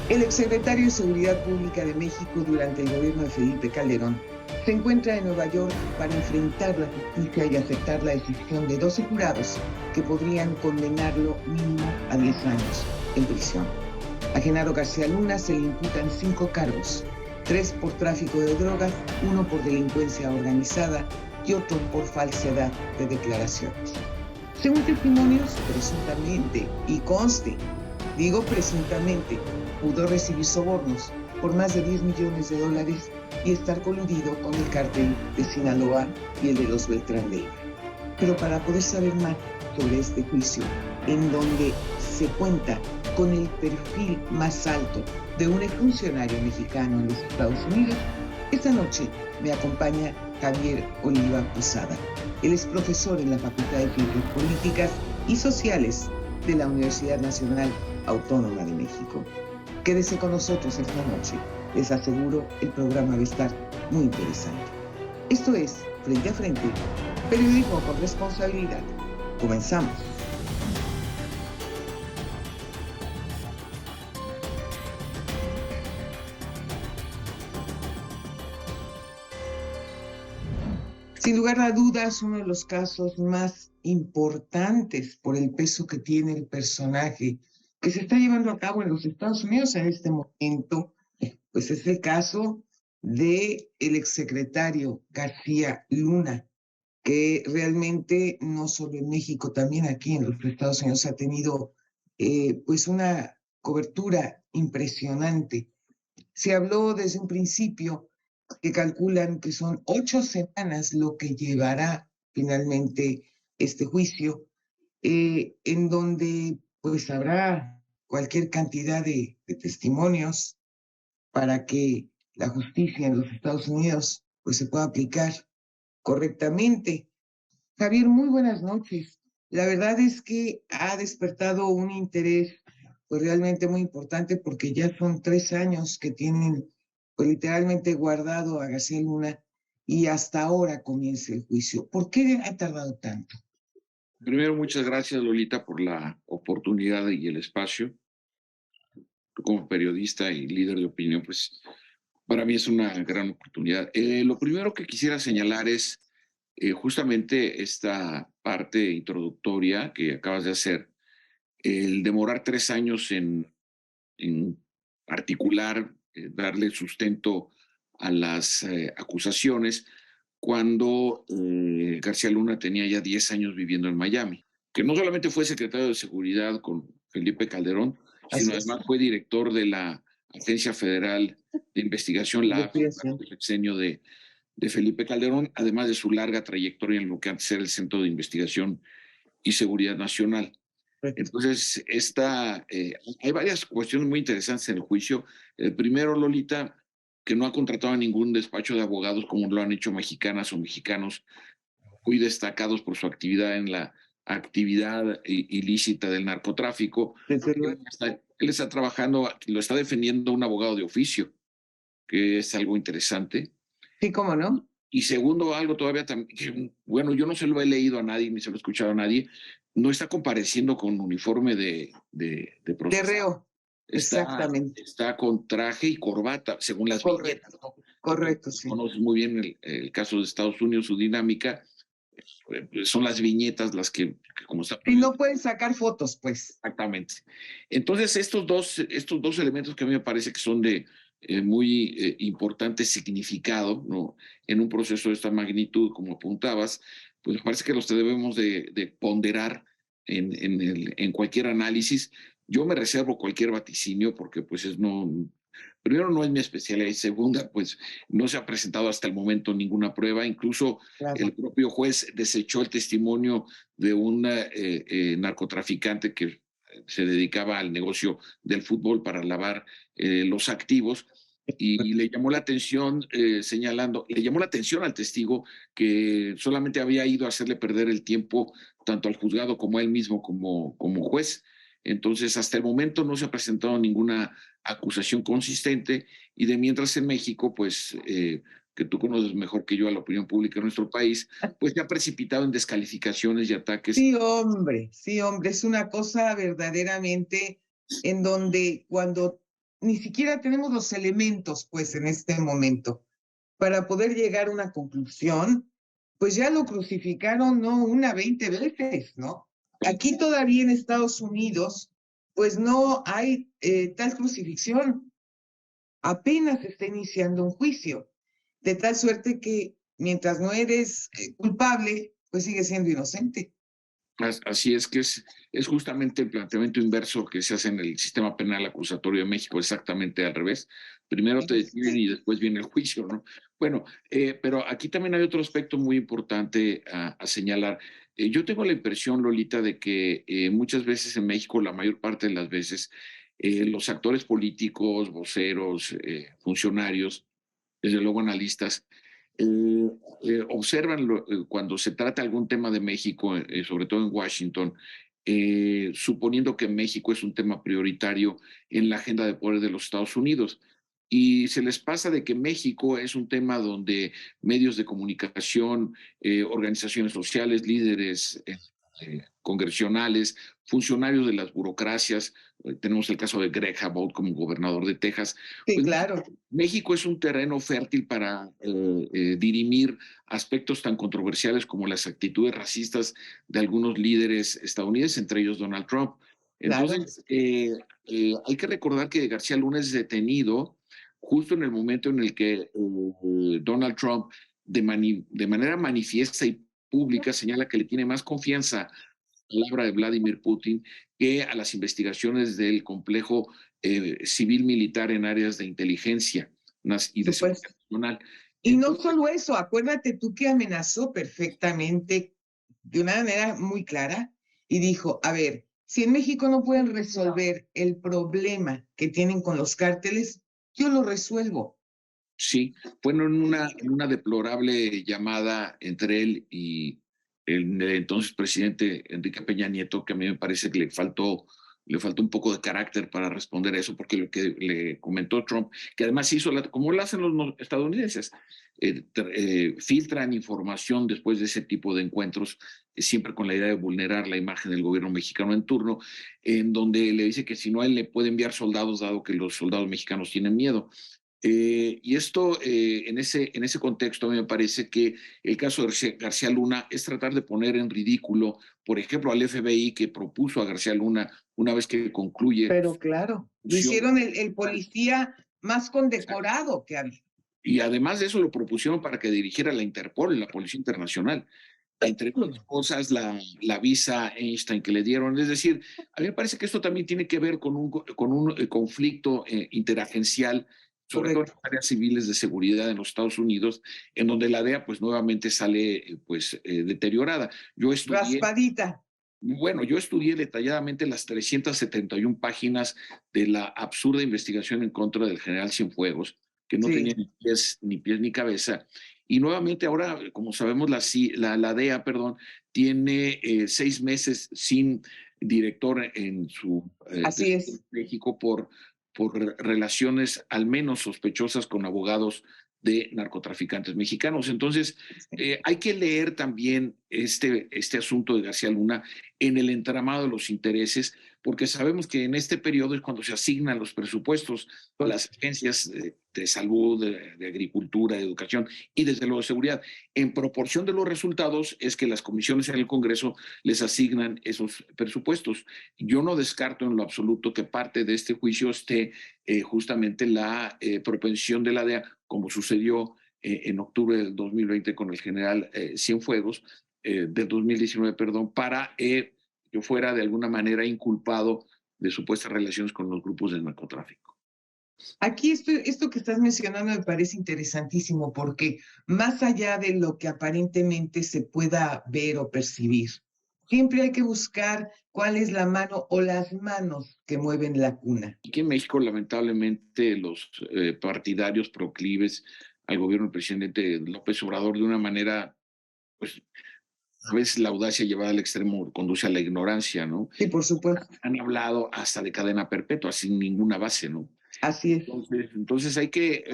El exsecretario de Seguridad Pública de México durante el gobierno de Felipe Calderón se encuentra en Nueva York para enfrentar la justicia y aceptar la decisión de 12 jurados que podrían condenarlo mínimo a 10 años en prisión. A Genaro García Luna se le imputan 5 cargos, 3 por tráfico de drogas, 1 por delincuencia organizada y otro por falsedad de declaraciones. Según testimonios, presuntamente, y conste, digo presuntamente, pudo recibir sobornos por más de $10 millones y estar coludido con el cártel de Sinaloa y el de los Beltrán Leiva. Pero para poder saber más sobre este juicio, en donde se cuenta con el perfil más alto de un exfuncionario mexicano en los Estados Unidos, esta noche me acompaña Javier Oliva Posada. Él es profesor en la Facultad de Ciencias Políticas y Sociales de la Universidad Nacional Autónoma de México. Quédese con nosotros esta noche. Les aseguro, el programa va a estar muy interesante. Esto es Frente a Frente, periodismo con responsabilidad. Comenzamos. Sin lugar a dudas, uno de los casos más importantes por el peso que tiene el personaje que se está llevando a cabo en los Estados Unidos en este momento, pues es el caso de el exsecretario García Luna, que realmente no solo en México, también aquí en los Estados Unidos ha tenido pues una cobertura impresionante. Se habló desde un principio que calculan que son 8 semanas lo que llevará finalmente este juicio, en donde pues habrá cualquier cantidad de testimonios para que la justicia en los Estados Unidos pues se pueda aplicar correctamente. Javier, muy buenas noches. La verdad es que ha despertado un interés pues realmente muy importante porque ya son 3 años que tienen pues literalmente guardado a García Luna y hasta ahora comienza el juicio. ¿Por qué ha tardado tanto? Primero, muchas gracias, Lolita, por la oportunidad y el espacio. Tú como periodista y líder de opinión, pues para mí es una gran oportunidad. Lo primero que quisiera señalar es justamente esta parte introductoria que acabas de hacer, el demorar 3 años en articular, darle sustento a las acusaciones, cuando García Luna tenía ya 10 años viviendo en Miami, que no solamente fue secretario de Seguridad con Felipe Calderón, sino Así es. además fue director de la Agencia Federal de Investigación, la AFI, Investigación. durante el sexenio de Felipe Calderón, además de su larga trayectoria en lo que antes era el Centro de Investigación y Seguridad Nacional. Correcto. Entonces, hay varias cuestiones muy interesantes en el juicio. El primero, Lolita, que no ha contratado a ningún despacho de abogados como lo han hecho mexicanas o mexicanos muy destacados por su actividad en la actividad ilícita del narcotráfico. Desde Él luego. está trabajando, lo está defendiendo un abogado de oficio, que es algo interesante. Sí, cómo no. Y segundo, algo todavía también, bueno, yo no se lo he leído a nadie, ni se lo he escuchado a nadie, no está compareciendo con uniforme de De procesal. reo. Está, Exactamente. está con traje y corbata, según las Correcto. viñetas, ¿no? Tú Correcto, sí. conoces muy bien el caso de Estados Unidos, su dinámica, pues son las viñetas las que como está Y prohibido. no pueden sacar fotos, pues. Exactamente. Entonces, estos dos elementos que a mí me parece que son de muy importante significado, ¿no? En un proceso de esta magnitud, como apuntabas, pues me parece que los debemos de ponderar en cualquier análisis. Yo me reservo cualquier vaticinio porque pues primero no es mi especialidad y segunda, pues no se ha presentado hasta el momento ninguna prueba. Incluso Claro. el propio juez desechó el testimonio de un narcotraficante que se dedicaba al negocio del fútbol para lavar los activos y le llamó la atención le llamó la atención al testigo que solamente había ido a hacerle perder el tiempo tanto al juzgado como a él mismo como juez. Entonces, hasta el momento no se ha presentado ninguna acusación consistente y de mientras en México, pues, que tú conoces mejor que yo a la opinión pública en nuestro país, pues se ha precipitado en descalificaciones y ataques. Sí, hombre, es una cosa verdaderamente en donde cuando ni siquiera tenemos los elementos, pues, en este momento, para poder llegar a una conclusión, pues ya lo crucificaron no una, 20 veces, ¿no? Aquí todavía en Estados Unidos, pues no hay tal crucifixión. Apenas se está iniciando un juicio, de tal suerte que mientras no eres culpable, pues sigues siendo inocente. Así es que es justamente el planteamiento inverso que se hace en el sistema penal acusatorio de México, exactamente al revés. Primero te detienen y después viene el juicio, ¿no? Bueno, pero aquí también hay otro aspecto muy importante a señalar. Yo tengo la impresión, Lolita, de que muchas veces en México, la mayor parte de las veces, los actores políticos, voceros, funcionarios, desde luego analistas, eh, observan cuando se trata algún tema de México, sobre todo en Washington, suponiendo que México es un tema prioritario en la agenda de poder de los Estados Unidos. Y se les pasa de que México es un tema donde medios de comunicación, organizaciones sociales, líderes congresionales, funcionarios de las burocracias, tenemos el caso de Greg Abbott como gobernador de Texas, Sí, pues claro. México es un terreno fértil para dirimir aspectos tan controversiales como las actitudes racistas de algunos líderes estadounidenses, entre ellos Donald Trump. Claro. Entonces, hay que recordar que García Luna es detenido justo en el momento en el que Donald Trump, de manera manifiesta y pública, señala que le tiene más confianza a la palabra de Vladimir Putin que a las investigaciones del complejo civil militar en áreas de inteligencia y de seguridad Supuesto. nacional. Y no Entonces, solo eso, acuérdate tú que amenazó perfectamente de una manera muy clara y dijo, a ver, si en México no pueden resolver el problema que tienen con los cárteles, yo lo resuelvo. sí, bueno, en una deplorable llamada entre él y el entonces presidente Enrique Peña Nieto, que a mí me parece que le faltó un poco de carácter para responder a eso, porque lo que le comentó Trump, que además hizo, como lo hacen los estadounidenses, filtran información después de ese tipo de encuentros, siempre con la idea de vulnerar la imagen del gobierno mexicano en turno, en donde le dice que si no, él le puede enviar soldados, dado que los soldados mexicanos tienen miedo. Y esto, en ese contexto, a mí me parece que el caso de García Luna es tratar de poner en ridículo, por ejemplo, al FBI que propuso a García Luna una vez que concluye Pero claro, su lo función. hicieron el policía más condecorado que había. Y además de eso lo propusieron para que dirigiera la Interpol, la Policía Internacional. Entre otras cosas, la visa Einstein que le dieron. Es decir, a mí me parece que esto también tiene que ver con un conflicto interagencial, sobre todo en Correcto. las áreas civiles de seguridad en los Estados Unidos, en donde la DEA pues nuevamente sale deteriorada. Yo estudié, Raspadita. bueno, yo estudié detalladamente las 371 páginas de la absurda investigación en contra del general Cienfuegos, que no tenía Sí, ni pies ni cabeza. Y nuevamente ahora, como sabemos, la DEA, perdón, tiene 6 meses sin director en su así es. México por relaciones al menos sospechosas con abogados de narcotraficantes mexicanos. Entonces, hay que leer también este asunto de García Luna en el entramado de los intereses, porque sabemos que en este periodo es cuando se asignan los presupuestos a las agencias de salud, de agricultura, de educación y desde luego de seguridad. En proporción de los resultados es que las comisiones en el Congreso les asignan esos presupuestos. Yo no descarto en lo absoluto que parte de este juicio esté justamente la propensión de la DEA, como sucedió en octubre del 2020 con el general Cienfuegos, del 2019, perdón, para que fuera de alguna manera inculpado de supuestas relaciones con los grupos de narcotráfico. Aquí esto que estás mencionando me parece interesantísimo porque más allá de lo que aparentemente se pueda ver o percibir, siempre hay que buscar cuál es la mano o las manos que mueven la cuna. Aquí en México, lamentablemente, los partidarios proclives al gobierno del presidente López Obrador, de una manera, pues, a veces la audacia llevada al extremo conduce a la ignorancia, ¿no? Sí, por supuesto. Han hablado hasta de cadena perpetua, sin ninguna base, ¿no? Así es. Entonces hay que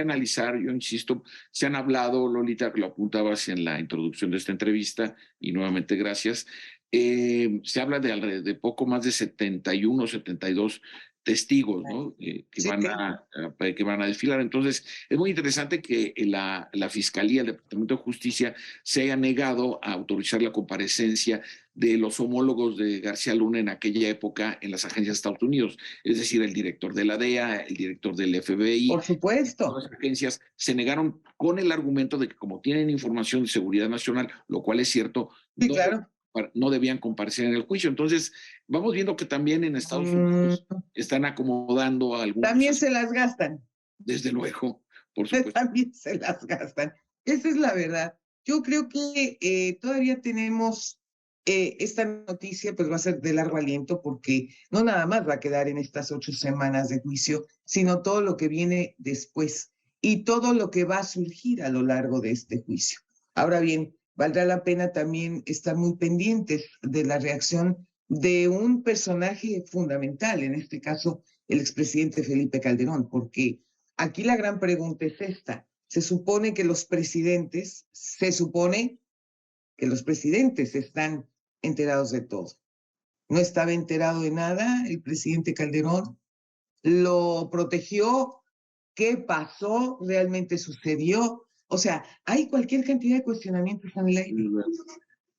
analizar, yo insisto, se han hablado, Lolita, que lo apuntabas en la introducción de esta entrevista, y nuevamente gracias, Se habla de poco más de 71 o 72 testigos, ¿no? Sí, Que van a desfilar. Entonces, es muy interesante que la Fiscalía, el Departamento de Justicia, se haya negado a autorizar la comparecencia de los homólogos de García Luna en aquella época en las agencias de Estados Unidos, es decir, el director de la DEA, el director del FBI. por supuesto. Las agencias se negaron con el argumento de que como tienen información de seguridad nacional, lo cual es cierto, Sí, claro. no debían comparecer en el juicio. Entonces, vamos viendo que también en Estados Unidos están acomodando a algunos. También se las gastan. Desde luego, por supuesto. También se las gastan. Esa es la verdad. Yo creo que todavía tenemos esta noticia, pues va a ser de largo aliento porque no nada más va a quedar en estas 8 semanas de juicio, sino todo lo que viene después y todo lo que va a surgir a lo largo de este juicio. Ahora bien, valdrá la pena también estar muy pendientes de la reacción de un personaje fundamental, en este caso el expresidente Felipe Calderón, porque aquí la gran pregunta es esta. Se supone que los presidentes están enterados de todo. No estaba enterado de nada el presidente Calderón, lo protegió, ¿qué pasó? ¿Realmente sucedió? O sea, hay cualquier cantidad de cuestionamientos en el aire.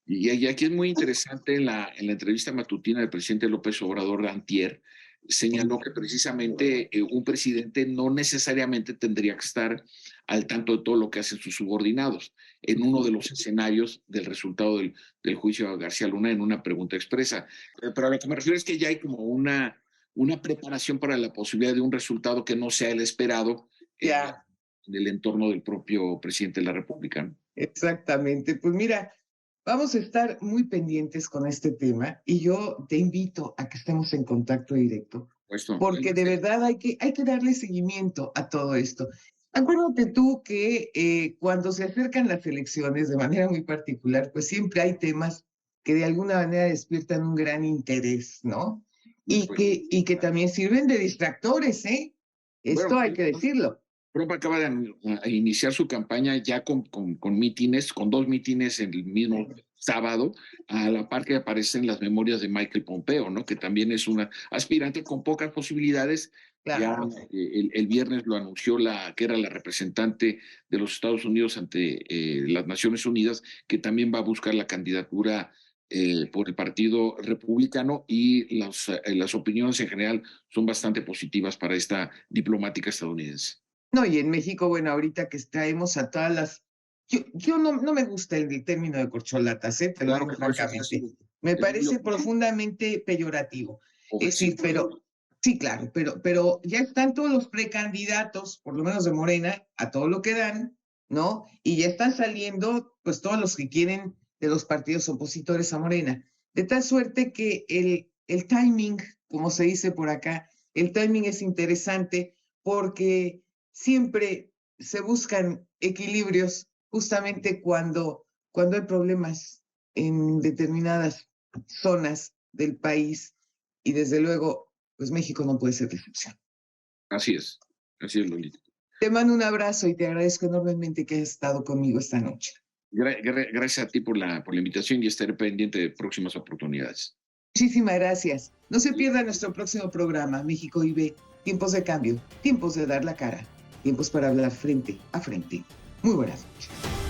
Y aquí es muy interesante en la entrevista matutina del presidente López Obrador de antier, señaló que precisamente un presidente no necesariamente tendría que estar al tanto de todo lo que hacen sus subordinados. En uno de los escenarios del resultado del juicio a García Luna, en una pregunta expresa. Pero a lo que me refiero es que ya hay como una preparación para la posibilidad de un resultado que no sea el esperado en el entorno del propio presidente de la República, ¿no? Exactamente. Pues mira, vamos a estar muy pendientes con este tema y yo te invito a que estemos en contacto directo, porque de verdad hay que darle seguimiento a todo esto. Acuérdate tú que cuando se acercan las elecciones de manera muy particular, pues siempre hay temas que de alguna manera despiertan un gran interés, ¿no? Y que también sirven de distractores, ¿eh? Esto hay que decirlo. Trump acaba de iniciar su campaña ya con mítines, con 2 mítines el mismo sábado, a la par que aparecen las memorias de Michael Pompeo, ¿no? Que también es una aspirante con pocas posibilidades. Claro. Ya el viernes lo anunció que era la representante de los Estados Unidos ante las Naciones Unidas, que también va a buscar la candidatura por el Partido Republicano, y las opiniones en general son bastante positivas para esta diplomática estadounidense. No, y en México, bueno, ahorita que traemos a todas las... Yo no me gusta el término de corcholatas, te lo digo francamente. Me parece profundamente peyorativo. Es decir, pero... Sí, claro, pero ya están todos los precandidatos, por lo menos de Morena, a todo lo que dan, ¿no? Y ya están saliendo, pues, todos los que quieren de los partidos opositores a Morena. De tal suerte que el timing, como se dice por acá, el timing es interesante porque siempre se buscan equilibrios justamente cuando hay problemas en determinadas zonas del país y desde luego, pues México no puede ser de excepción. Así es, Lolita. Te mando un abrazo y te agradezco enormemente que hayas estado conmigo esta noche. Gracias a ti por la invitación y estaré pendiente de próximas oportunidades. Muchísimas gracias. No se pierda nuestro próximo programa, México vive, tiempos de cambio, tiempos de dar la cara, tiempos para hablar frente a frente. Muy buenas noches.